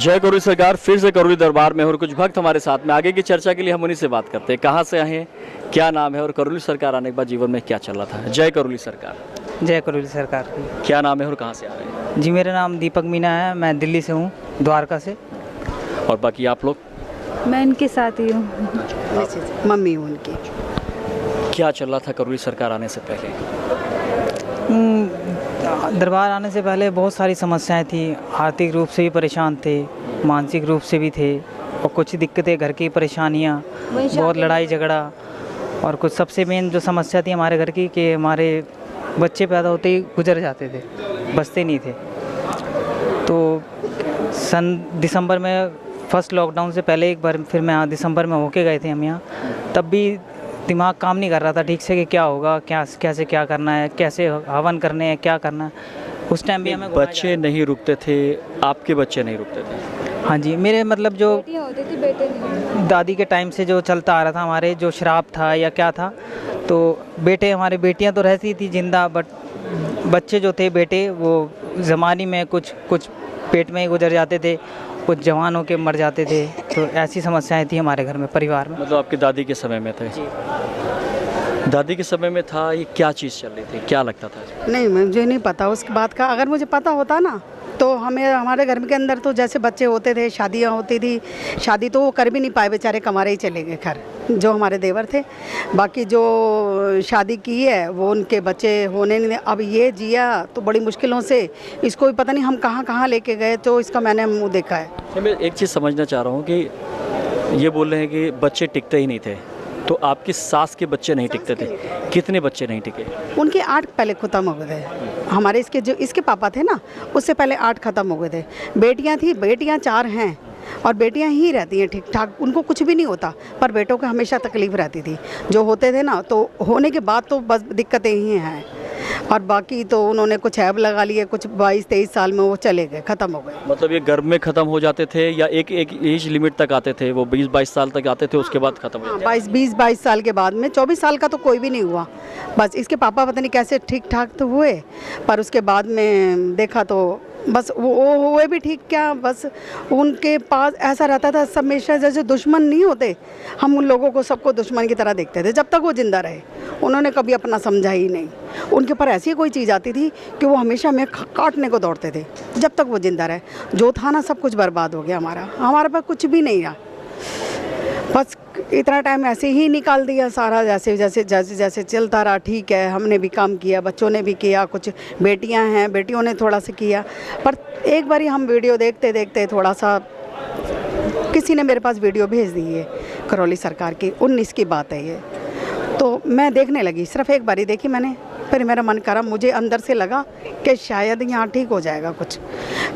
जय करोली सरकार फिर से करोली दरबार में और कुछ भक्त हमारे साथ में। आगे की चर्चा के लिए हम उन्हीं से बात करते हैं। कहाँ से आए हैं, क्या नाम है और करोली सरकार आने के बाद जीवन में क्या चल रहा था। जय करोली सरकार। जय करोली सरकार। क्या नाम है और कहाँ से आ रहे हैं? जी मेरा नाम दीपक मीना है, मैं दिल्ली से हूँ, द्वारका से। और बाकी आप लोग? मैं इनके साथ ही हूँ, मम्मी हूँ उनकी। क्या चल रहा था करोली सरकार आने से पहले? दरबार आने से पहले बहुत सारी समस्याएं थी। आर्थिक रूप से भी परेशान थे, मानसिक रूप से भी थे, और कुछ दिक्कतें, घर की परेशानियाँ, बहुत लड़ाई झगड़ा। और कुछ सबसे मेन जो समस्या थी हमारे घर की कि हमारे बच्चे पैदा होते ही गुजर जाते थे, बचते नहीं थे। तो सन दिसंबर में फर्स्ट लॉकडाउन से पहले एक बार फिर मैं दिसंबर में होके गए थे हम यहाँ, तब भी दिमाग काम नहीं कर रहा था ठीक से कि क्या होगा, कैसे क्या करना है, कैसे हवन करने हैं, क्या करना है। उस टाइम भी हमें बच्चे नहीं रुकते थे, आपके बच्चे नहीं रुकते थे? हाँ जी, मेरे मतलब जो होती थी, बेटे नहीं। दादी के टाइम से जो चलता आ रहा था, हमारे जो श्राप था या क्या था, तो बेटे हमारे, बेटियां तो रहती थी जिंदा, बट बच्चे जो थे बेटे वो ज़मानी में कुछ पेट में ही गुजर जाते थे, कुछ जवान होकर मर जाते थे। तो ऐसी समस्याएं थी हमारे घर में, परिवार में। मतलब आपकी दादी के समय में थे? दादी के समय में था। ये क्या चीज़ चल रही थी, क्या लगता था? नहीं, मुझे नहीं पता उसके बात का। अगर मुझे पता होता ना तो हमारे घर के अंदर तो जैसे बच्चे होते थे, शादियाँ होती थी। शादी तो वो कर भी नहीं पाए बेचारे, कमारे ही चले गए घर, जो हमारे देवर थे। बाकी जो शादी की है वो उनके बच्चे होने नहीं। अब ये जिया तो बड़ी मुश्किलों से, इसको भी पता नहीं हम कहाँ कहाँ लेके गए, तो इसका मैंने मुँह देखा है। मैं एक चीज़ समझना चाह रहा हूँ कि ये बोल रहे हैं कि बच्चे टिकते ही नहीं थे, तो आपकी सास के बच्चे नहीं टिकते थे। कितने बच्चे नहीं टिके? उनके 8 पहले ख़त्म हो गए थे। हमारे इसके पापा थे ना, उससे पहले 8 ख़त्म हो गए थे। बेटियां थी, बेटियां 4 हैं, और बेटियां ही रहती हैं ठीक ठाक, उनको कुछ भी नहीं होता। पर बेटों को हमेशा तकलीफ़ रहती थी। जो होते थे ना, तो होने के बाद तो बस दिक्कतें ही हैं। और बाकी तो उन्होंने कुछ ऐब लगा लिए, कुछ 22-23 साल में वो चले गए, ख़त्म हो गए। मतलब ये गर्भ में ख़त्म हो जाते थे या एक एज लिमिट तक आते थे? वो 20-22 साल तक आते थे, उसके बाद ख़त्म हो जाते? 22 साल के बाद में, 24 साल का तो कोई भी नहीं हुआ। बस इसके पापा पता नहीं कैसे ठीक ठाक तो हुए, पर उसके बाद में देखा तो बस वो हुए भी ठीक क्या, बस उनके पास ऐसा रहता था सब हमेशा जैसे दुश्मन नहीं होते, हम उन लोगों को सबको दुश्मन की तरह देखते थे जब तक वो ज़िंदा रहे। उन्होंने कभी अपना समझा ही नहीं। उनके पर ऐसी कोई चीज़ आती थी कि वो हमेशा हमें काटने को दौड़ते थे जब तक वो ज़िंदा रहे। जो था ना, सब कुछ बर्बाद हो गया हमारे पास कुछ भी नहीं रहा। बस इतना टाइम ऐसे ही निकाल दिया सारा, जैसे जैसे जैसे जैसे चलता रहा। ठीक है, हमने भी काम किया, बच्चों ने भी किया, कुछ बेटियां हैं, बेटियों ने थोड़ा सा किया। पर एक बारी हम वीडियो देखते देखते थोड़ा सा, किसी ने मेरे पास वीडियो भेज दी है करौली सरकार की, 19 की बात है ये। तो मैं देखने लगी, सिर्फ एक बारी देखी मैंने, फिर मेरा मन करा, मुझे अंदर से लगा कि शायद यहाँ ठीक हो जाएगा कुछ।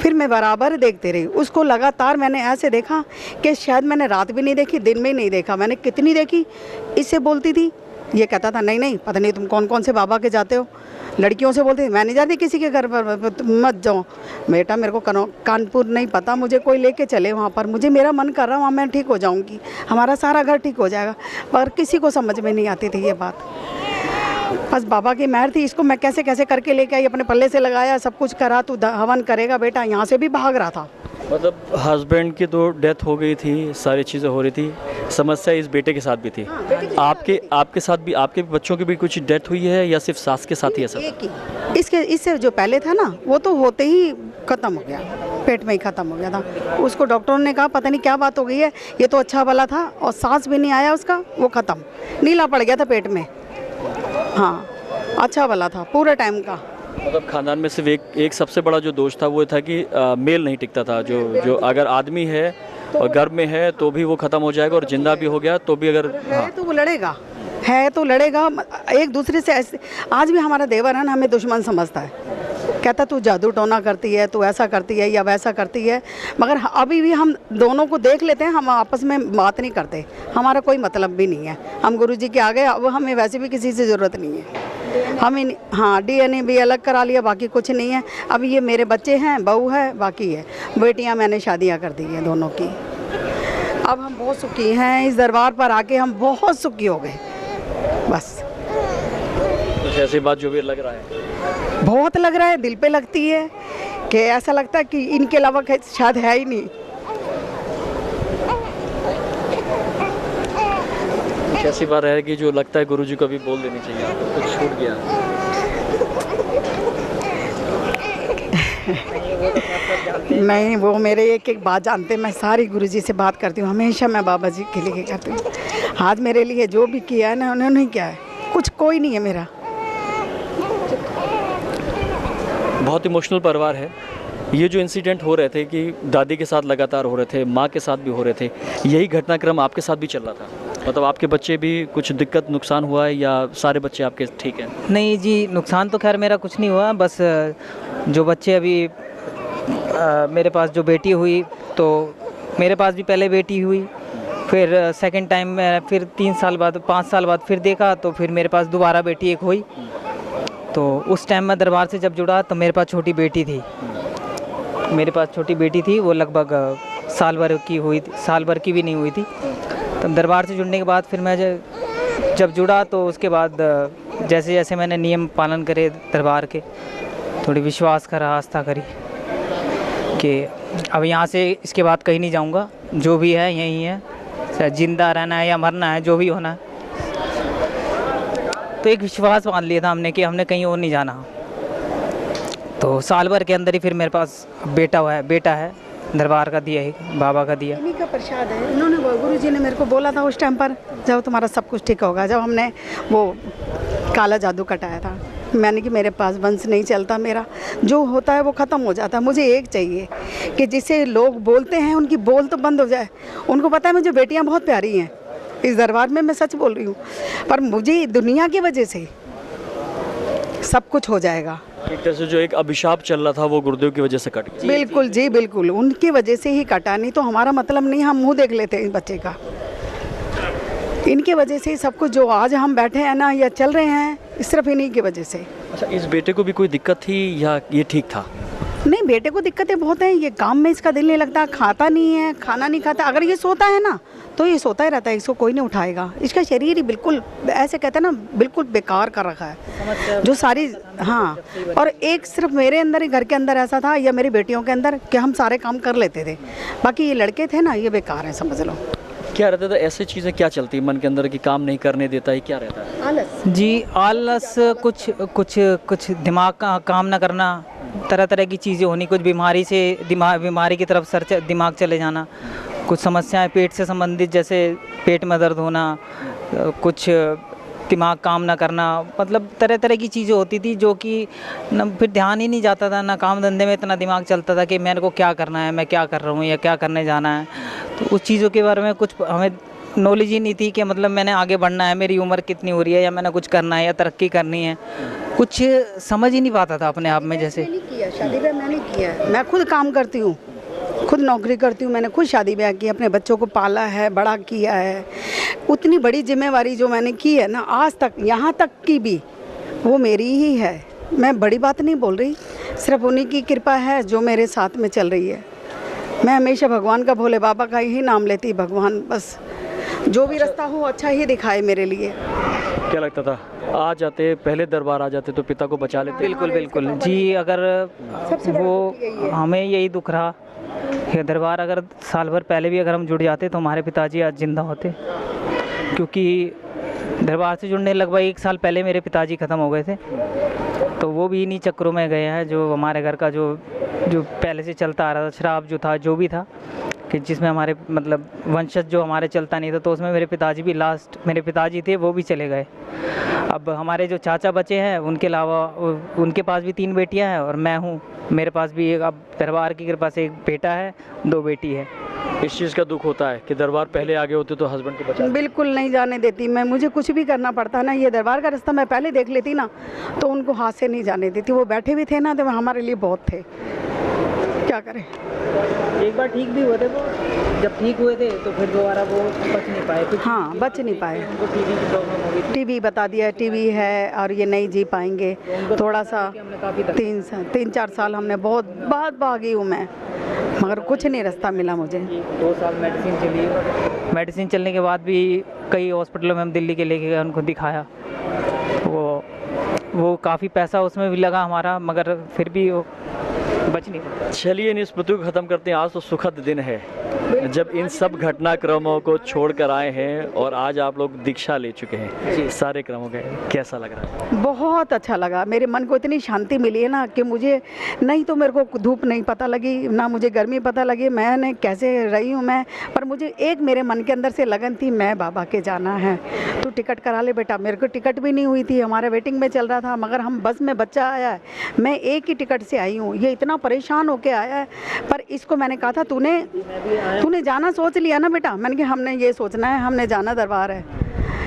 फिर मैं बराबर देखते रही उसको, लगातार मैंने ऐसे देखा कि शायद मैंने रात भी नहीं देखी, दिन में नहीं देखा। मैंने कितनी देखी, इससे बोलती थी, ये कहता था नहीं नहीं, पता नहीं तुम कौन कौन से बाबा के जाते हो। लड़कियों से बोलती थी, मैं नहीं जाती किसी के घर पर, तुम मत जाओ बेटा, मेरे को कानपुर नहीं पता, मुझे कोई लेके चले वहाँ पर, मुझे मेरा मन कर रहा वहाँ मैं ठीक हो जाऊँगी, हमारा सारा घर ठीक हो जाएगा। पर किसी को समझ में नहीं आती थी ये बात। बस बाबा की मेहर थी, इसको मैं कैसे कैसे करके लेके आई, अपने पल्ले से लगाया, सब कुछ करा, तू हवन करेगा बेटा। यहाँ से भी भाग रहा था। मतलब हस्बैंड की तो डेथ हो गई थी, सारी चीज़ें हो रही थी, समस्या इस बेटे के साथ भी थी। आपके साथ भी, आपके बच्चों की भी कुछ डेथ हुई है या सिर्फ सास के साथ ही ऐसा? इससे जो पहले था ना, वो तो होते ही ख़त्म हो गया, पेट में ही ख़त्म हो गया था। उसको डॉक्टरों ने कहा पता नहीं क्या बात हो गई है, ये तो अच्छा वाला था, और सांस भी नहीं आया उसका, वो ख़त्म, नीला पड़ गया था पेट में। हाँ, अच्छा वाला था पूरे टाइम का। मतलब खानदान में सिर्फ एक सबसे बड़ा जो दोष था वो था कि मेल नहीं टिकता था। जो अगर आदमी है और गर्भ में है तो भी वो ख़त्म हो जाएगा, और जिंदा भी हो गया तो भी अगर है तो वो लड़ेगा, है तो लड़ेगा एक दूसरे से। ऐसे आज भी हमारा देवर है ना, हमें दुश्मन समझता है, कहता तू जादू टोना करती है, तू ऐसा करती है या वैसा करती है। मगर अभी भी हम दोनों को देख लेते हैं, हम आपस में बात नहीं करते, हमारा कोई मतलब भी नहीं है। हम गुरुजी के आगे, अब हमें वैसे भी किसी से ज़रूरत नहीं है। हमें हाँ, DNA भी अलग करा लिया, बाकी कुछ नहीं है। अब ये मेरे बच्चे हैं, बहू है, बाकी है बेटियाँ, मैंने शादियाँ कर दी हैं दोनों की। अब हम बहुत सुखी हैं, इस दरबार पर आके हम बहुत सुखी हो गए। बस कुछ ऐसी बात जो भी लग रहा है, बहुत लग रहा है, दिल पे लगती है कि ऐसा लगता है कि इनके अलावा शायद है ही नहीं। कुछ ऐसी बात है कि जो लगता है गुरुजी को भी बोल देनी चाहिए, आपको कुछ छूट गया? नहीं, वो मेरे एक एक बात जानते हैं। मैं सारी गुरुजी से बात करती हूँ, हमेशा मैं बाबा जी के लिए करती हूँ। आज मेरे लिए जो भी किया है ना, उन्होंने किया है, कुछ कोई नहीं है मेरा। बहुत इमोशनल परिवार है। ये जो इंसिडेंट हो रहे थे कि दादी के साथ लगातार हो रहे थे, माँ के साथ भी हो रहे थे, यही घटनाक्रम आपके साथ भी चल रहा था? मतलब आपके बच्चे भी कुछ दिक्कत नुकसान हुआ है या सारे बच्चे आपके ठीक हैं? नहीं जी, नुकसान तो खैर मेरा कुछ नहीं हुआ, बस जो बच्चे अभी मेरे पास जो बेटी हुई, तो मेरे पास भी पहले बेटी हुई, फिर सेकंड टाइम मैं फिर 3 साल बाद 5 साल बाद फिर देखा, तो फिर मेरे पास दोबारा बेटी एक हुई। तो उस टाइम मैं दरबार से जब जुड़ा तो मेरे पास छोटी बेटी थी, वो लगभग साल भर की हुई थी, साल भर की भी नहीं हुई थी। तब दरबार से जुड़ने के बाद फिर मैं जब जुड़ा तो उसके बाद जैसे जैसे मैंने नियम पालन करे दरबार के, थोड़ी विश्वास करा, आस्था करी कि अब यहाँ से इसके बाद कहीं नहीं जाऊँगा, जो भी है यहीं है, चाहे जिंदा रहना है या मरना है, जो भी होना है। तो एक विश्वास मान लिया था हमने कि हमने कहीं और नहीं जाना। तो साल भर के अंदर ही फिर मेरे पास बेटा है, दरबार का दिया है, बाबा का दिया। इन्हीं का प्रसाद है। उन्होंने गुरुजी ने मेरे को बोला था उस टाइम पर, जब तुम्हारा सब कुछ ठीक होगा, जब हमने वो काला जादू कटाया था, मैंने कि मेरे पास वंश नहीं चलता, मेरा जो होता है वो ख़त्म हो जाता है। मुझे एक चाहिए कि जिसे लोग बोलते हैं उनकी बोल तो बंद हो जाए। उनको पता है मुझे बेटियां बहुत प्यारी हैं इस दरबार में, मैं सच बोल रही हूँ, पर मुझे दुनिया की वजह से सब कुछ हो जाएगा। एक तरह से जो एक अभिशाप चल रहा था वो गुरुदेव की वजह से कट गया। बिल्कुल जी, बिल्कुल उनकी वजह से ही कटा, नहीं तो हमारा मतलब नहीं, हम मुंह देख लेते इस बच्चे का। इनके वजह से ही सब कुछ जो आज हम बैठे हैं ना या चल रहे हैं, सिर्फ इन्हीं की वजह से। अच्छा, इस बेटे को भी कोई दिक्कत थी या ये ठीक था? नहीं, बेटे को दिक्कतें बहुत हैं, ये काम में इसका दिल नहीं लगता, खाता नहीं है, खाना नहीं खाता। अगर ये सोता है ना तो ये सोता ही रहता है, इसको कोई नहीं उठाएगा। इसका शरीर ही बिल्कुल ऐसे कहते हैं ना, बिल्कुल बेकार कर रखा है जो सारी। हाँ, और एक सिर्फ मेरे अंदर ही, घर के अंदर ऐसा था या मेरी बेटियों के अंदर कि हम सारे काम कर लेते थे, बाकी ये लड़के थे ना, ये बेकार हैं, समझ लो। क्या रहता था, ऐसी चीज़ें क्या चलती मन के अंदर कि काम नहीं करने देता है, क्या रहता है? आलस जी, आलस, कुछ दिमाग का काम ना करना, तरह तरह की चीज़ें होनी, कुछ बीमारी की तरफ दिमाग चले जाना, कुछ समस्याएं पेट से संबंधित, जैसे पेट में दर्द होना, कुछ दिमाग काम ना करना, मतलब तरह तरह की चीज़ें होती थी जो कि न फिर ध्यान ही नहीं जाता था, ना काम धंधे में इतना दिमाग चलता था कि मेरे को क्या करना है, मैं क्या कर रहा हूँ या क्या करने जाना है। तो उस चीज़ों के बारे में कुछ हमें नॉलेज ही नहीं थी कि मतलब मैंने आगे बढ़ना है, मेरी उम्र कितनी हो रही है, या मैंने कुछ करना है या तरक्की करनी है, कुछ समझ ही नहीं पाता था अपने आप में। जैसे मैंने किया, शादी ब्याह मैंने किया है, मैं खुद काम करती हूँ, खुद नौकरी करती हूँ, मैंने खुद शादी ब्याह की, अपने बच्चों को पाला है, बड़ा किया है। उतनी बड़ी जिम्मेवारी जो मैंने की है ना आज तक, यहाँ तक की भी वो मेरी ही है। मैं बड़ी बात नहीं बोल रही, सिर्फ उन्हीं की कृपा है जो मेरे साथ में चल रही है। मैं हमेशा भगवान का, भोले बाबा का ही नाम लेती, भगवान बस जो भी रास्ता हो अच्छा ही दिखाए मेरे लिए। क्या लगता था आ जाते, पहले दरबार आ जाते तो पिता को बचा लेते? बिल्कुल बिल्कुल जी, अगर वो हमें यही दुख रहा कि दरबार अगर साल भर पहले भी अगर हम जुड़ जाते तो हमारे पिताजी आज जिंदा होते, क्योंकि दरबार से जुड़ने लगभग 1 साल पहले मेरे पिताजी ख़त्म हो गए थे। तो वो भी इन्हीं चक्रों में गए हैं, जो हमारे घर का जो पहले से चलता आ रहा था, शराब जो था, जो भी था, कि जिसमें हमारे मतलब वंशज जो हमारे चलता नहीं था, तो उसमें मेरे पिताजी भी लास्ट, मेरे पिताजी थे वो भी चले गए। अब हमारे जो चाचा बचे हैं, उनके अलावा उनके पास भी 3 बेटियां हैं और मैं हूँ, मेरे पास भी एक, अब दरबार की कृपा से 1 बेटा है, 2 बेटी है। इस चीज़ का दुख होता है कि दरबार पहले आगे होते तो हस्बैंड को बचा। बिल्कुल नहीं जाने देती मैं, मुझे कुछ भी करना पड़ता ना, ये दरबार का रास्ता मैं पहले देख लेती ना तो उनको हाथ से नहीं जाने देती। वो बैठे भी थे ना तो हमारे लिए बहुत थे, क्या करें। एक बार ठीक भी हुए थे वो, जब ठीक हुए थे तो फिर दोबारा वो बच नहीं पाए। हाँ, बच नहीं पाए, उनको टीबी की प्रॉब्लम हो गई थी। टीबी बता दिया, टीबी है और ये नहीं जी पाएंगे। थोड़ा सा हमने काफ़ी 3-4 साल हमने बहुत भागी हूँ मैं, मगर कुछ नहीं रास्ता मिला मुझे। 2 साल मेडिसिन चली, मेडिसिन चलने के बाद भी कई हॉस्पिटलों में हम दिल्ली के लेके गए, उनको दिखाया, वो काफ़ी पैसा उसमें भी लगा हमारा, मगर फिर भी वो बच नहीं पाया। चलिए, इस पृथ्वी को ख़त्म करते हैं। आज तो सुखद दिन है, जब इन सब घटनाक्रमों को छोड़कर आए हैं और आज आप लोग दीक्षा ले चुके हैं सारे क्रमों के, कैसा लग रहा है? बहुत अच्छा लगा, मेरे मन को इतनी शांति मिली है ना कि मुझे नहीं तो मेरे को धूप नहीं पता लगी, ना मुझे गर्मी पता लगी, मैंने कैसे रही हूँ मैं, पर मुझे एक मेरे मन के अंदर से लगन थी मैं बाबा के जाना है, तू टिकट करा ले बेटा। मेरे को टिकट भी नहीं हुई थी, हमारा वेटिंग में चल रहा था, मगर हम बस में बच्चा आया है, मैं एक ही टिकट से आई हूँ, ये इतना परेशान होके आया है। पर इसको मैंने कहा था तूने जाना सोच लिया ना बेटा, मैंने कहा हमने ये सोचना है, हमने जाना दरबार है,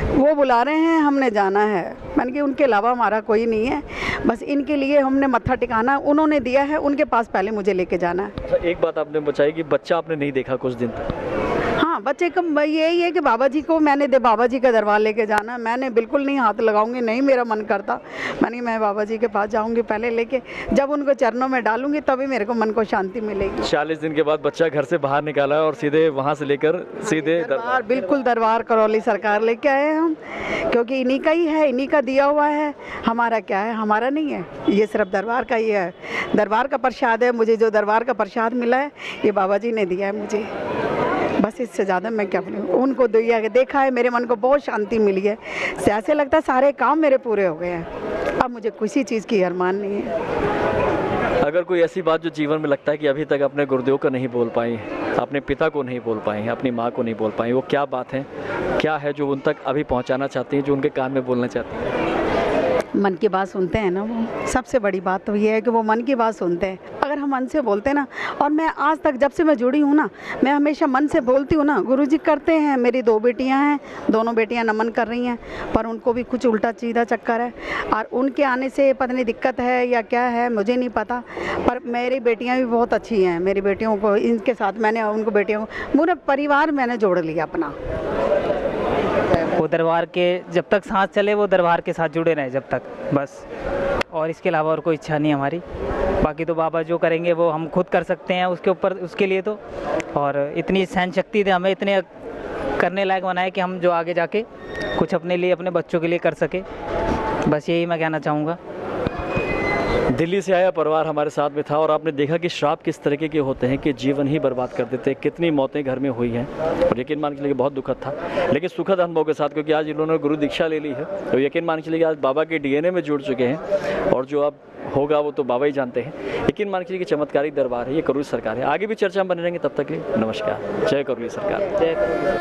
वो बुला रहे हैं, हमने जाना है। मैंने कहा उनके अलावा हमारा कोई नहीं है, बस इनके लिए हमने मत्था टिकाना, उन्होंने दिया है, उनके पास पहले मुझे लेके जाना है। अच्छा, एक बात आपने बताई कि बच्चा आपने नहीं देखा कुछ दिन तक। हाँ, बच्चे का यही है कि बाबा जी को मैंने बाबा जी का दरबार लेके जाना, मैंने बिल्कुल नहीं हाथ लगाऊंगी, नहीं मेरा मन करता, मैं बाबा जी के पास जाऊंगी पहले लेके, जब उनको चरणों में डालूंगी तभी मेरे को मन को शांति मिलेगी। 40 दिन के बाद बच्चा घर से बाहर निकाला है और सीधे वहाँ से लेकर सीधे दरबार, बिल्कुल दरबार करौली सरकार लेके आए हैं हम, क्योंकि इन्हीं का ही है, इन्हीं का दिया हुआ है, हमारा क्या है, हमारा नहीं है, ये सिर्फ दरबार का ही है, दरबार का प्रसाद है। मुझे जो दरबार का प्रसाद मिला है ये बाबा जी ने दिया है मुझे, बस इससे ज़्यादा मैं क्या बोलूँ। उनको देखा है, मेरे मन को बहुत शांति मिली है, ऐसे लगता है सारे काम मेरे पूरे हो गए हैं, अब मुझे किसी चीज़ की अरमान नहीं है। अगर कोई ऐसी बात जो जीवन में लगता है कि अभी तक अपने गुरुदेव को नहीं बोल पाई, अपने पिता को नहीं बोल पाई, अपनी माँ को नहीं बोल पाई, वो क्या बात है, क्या है जो उन तक अभी पहुँचाना चाहती हैं, जो उनके कान में बोलना चाहती हैं? मन की बात सुनते हैं ना, वो सबसे बड़ी बात तो ये है कि वो मन की बात सुनते हैं। अगर हम मन से बोलते हैं ना, और मैं आज तक जब से मैं जुड़ी हूँ ना, मैं हमेशा मन से बोलती हूँ ना, गुरुजी करते हैं। मेरी 2 बेटियाँ हैं, दोनों बेटियाँ नमन कर रही हैं, पर उनको भी कुछ उल्टा सीधा चक्कर है, और उनके आने से पता नहीं दिक्कत है या क्या है, मुझे नहीं पता, पर मेरी बेटियाँ भी बहुत अच्छी हैं। मेरी बेटियों को इनके साथ मैंने उनको बेटियों को पूरा परिवार मैंने जोड़ लिया अपना। वो दरबार के जब तक सांस चले वो दरबार के साथ जुड़े रहें जब तक, बस, और इसके अलावा और कोई इच्छा नहीं हमारी। बाकी तो बाबा जो करेंगे वो हम खुद कर सकते हैं, उसके ऊपर उसके लिए तो, और इतनी सहन शक्ति दे हमें, इतने करने लायक बनाए कि हम जो आगे जाके कुछ अपने लिए, अपने बच्चों के लिए कर सके, बस यही मैं कहना चाहूँगा। दिल्ली से आया परिवार हमारे साथ में था और आपने देखा कि श्राप किस तरीके के होते हैं कि जीवन ही बर्बाद कर देते हैं। कितनी मौतें घर में हुई हैं और यकीन मान के चलिए बहुत दुखद था, लेकिन सुखद अनुभव के साथ, क्योंकि आज इन्होंने गुरु दीक्षा ले ली है, तो यकीन मान के चलिए आज बाबा के डीएनए में जुड़ चुके हैं, और जो अब होगा वो तो बाबा ही जानते हैं। यकीन मान के चलिए कि चमत्कारी दरबार है ये, करौली सरकार है। आगे भी चर्चा में बने रहेंगे, तब तक के लिए नमस्कार, जय करौली सरकार। जय